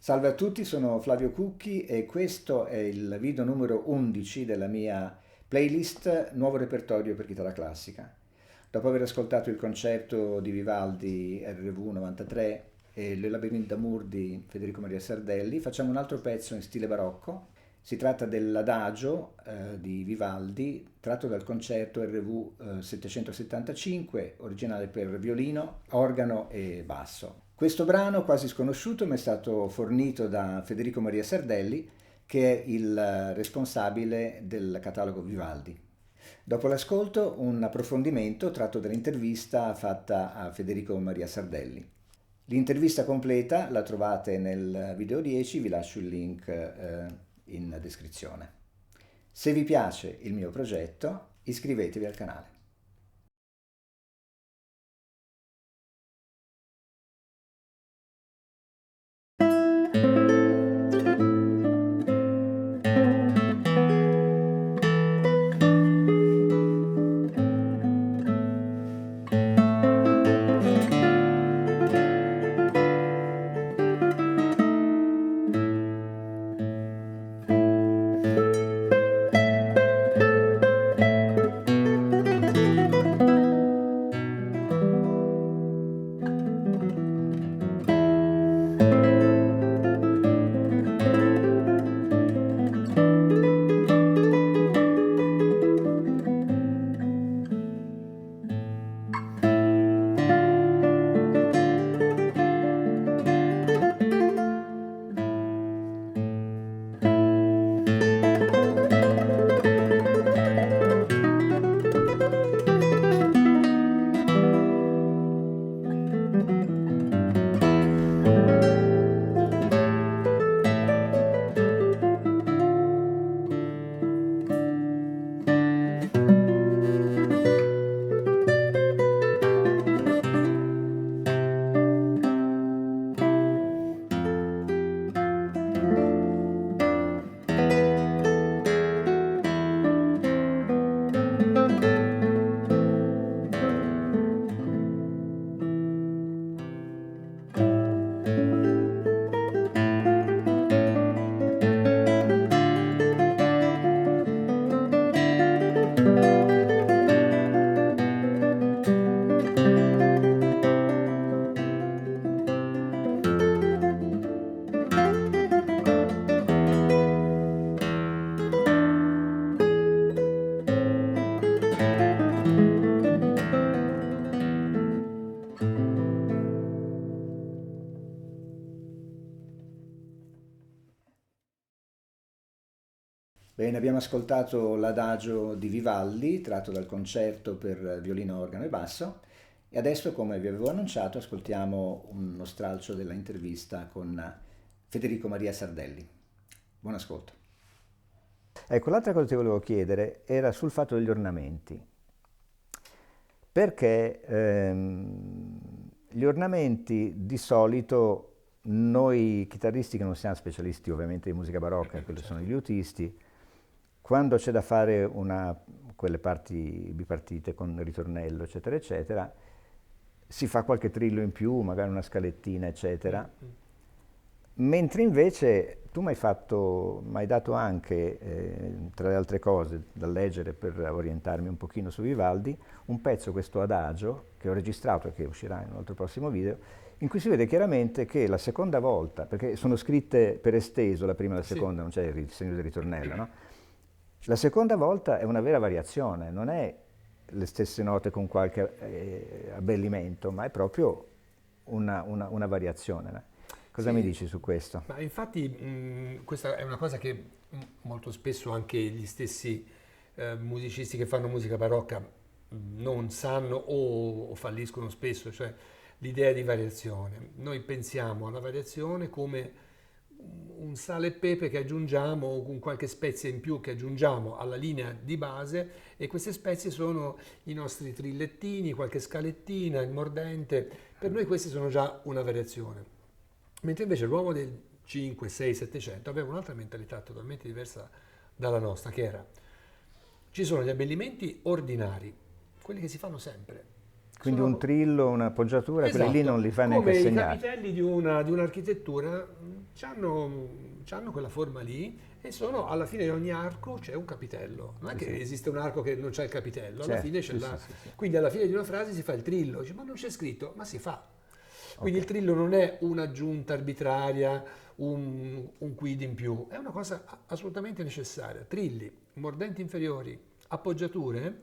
Salve a tutti, sono Flavio Cucchi e questo è il video numero 11 della mia playlist Nuovo repertorio per chitarra classica. Dopo aver ascoltato il concerto di Vivaldi RV 93 e Le Labyrinthe d'Amour di Federico Maria Sardelli, facciamo un altro pezzo in stile barocco. Si tratta dell'Adagio di Vivaldi, tratto dal concerto RV 775, originale per violino, organo e basso. Questo brano, quasi sconosciuto, mi è stato fornito da Federico Maria Sardelli, che è il responsabile del catalogo Vivaldi. Dopo l'ascolto, un approfondimento tratto dall'intervista fatta a Federico Maria Sardelli. L'intervista completa la trovate nel video 10, vi lascio il link in descrizione. Se vi piace il mio progetto, iscrivetevi al canale. Bene, abbiamo ascoltato l'Adagio di Vivaldi, tratto dal concerto per violino, organo e basso, e adesso, come vi avevo annunciato, ascoltiamo uno stralcio della intervista con Federico Maria Sardelli. Buon ascolto. Ecco, l'altra cosa che ti volevo chiedere era sul fatto degli ornamenti, perché gli ornamenti di solito noi chitarristi che non siamo specialisti ovviamente di musica barocca, quelli sono i liutisti, quando c'è da fare quelle parti bipartite con ritornello, eccetera, eccetera, si fa qualche trillo in più, magari una scalettina, eccetera. Mentre invece tu mi hai dato anche, tra le altre cose, da leggere per orientarmi un pochino su Vivaldi, un pezzo, questo Adagio, che ho registrato e che uscirà in un altro prossimo video, in cui si vede chiaramente che la seconda volta, perché sono scritte per esteso, la prima e la seconda, non c'è il segno del ritornello, no? La seconda volta è una vera variazione, non è le stesse note con qualche abbellimento, ma è proprio una variazione. No? Cosa mi dici su questo? Ma infatti questa è una cosa che molto spesso anche gli stessi musicisti che fanno musica barocca non sanno o falliscono spesso, cioè l'idea di variazione. Noi pensiamo alla variazione come un sale e pepe che aggiungiamo o con qualche spezia in più che aggiungiamo alla linea di base e queste spezie sono i nostri trillettini, qualche scalettina, il mordente. Per noi queste sono già una variazione. Mentre invece l'uomo del 5, 6, 700 aveva un'altra mentalità totalmente diversa dalla nostra, che era: ci sono gli abbellimenti ordinari, quelli che si fanno sempre. Quindi un trillo, una poggiatura, quelli lì non li fa neanche come i assegnare. capitelli di un'architettura C'hanno quella forma lì e sono, alla fine di ogni arco c'è un capitello. Non è che esiste un arco che non c'è il capitello, alla fine c'è Quindi alla fine di una frase si fa il trillo, dice, ma non c'è scritto, ma si fa. Quindi il trillo non è un'aggiunta arbitraria, un quid in più, è una cosa assolutamente necessaria. Trilli, mordenti inferiori, appoggiature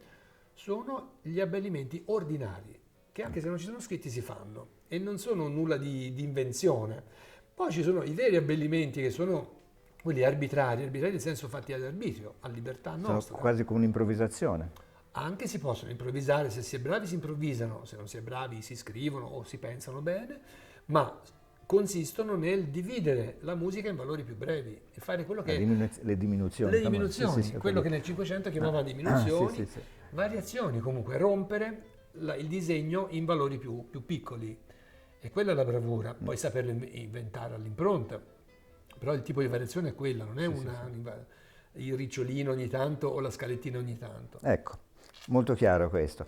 sono gli abbellimenti ordinari, che anche se non ci sono scritti si fanno e non sono nulla di invenzione. Poi ci sono i veri abbellimenti che sono quelli arbitrari nel senso fatti ad arbitrio, a libertà nostra. Sono quasi come un'improvvisazione. Anche si possono improvvisare, se si è bravi si improvvisano, se non si è bravi si scrivono o si pensano bene, ma consistono nel dividere la musica in valori più brevi e fare quello che le diminuzioni. Le diminuzioni, quello che nel Cinquecento chiamavano diminuzioni, sì. variazioni, comunque rompere il disegno in valori più piccoli. E quella è la bravura, poi saperlo inventare all'impronta, però il tipo di variazione è quella, non è il ricciolino ogni tanto o la scalettina ogni tanto. Ecco, molto chiaro questo.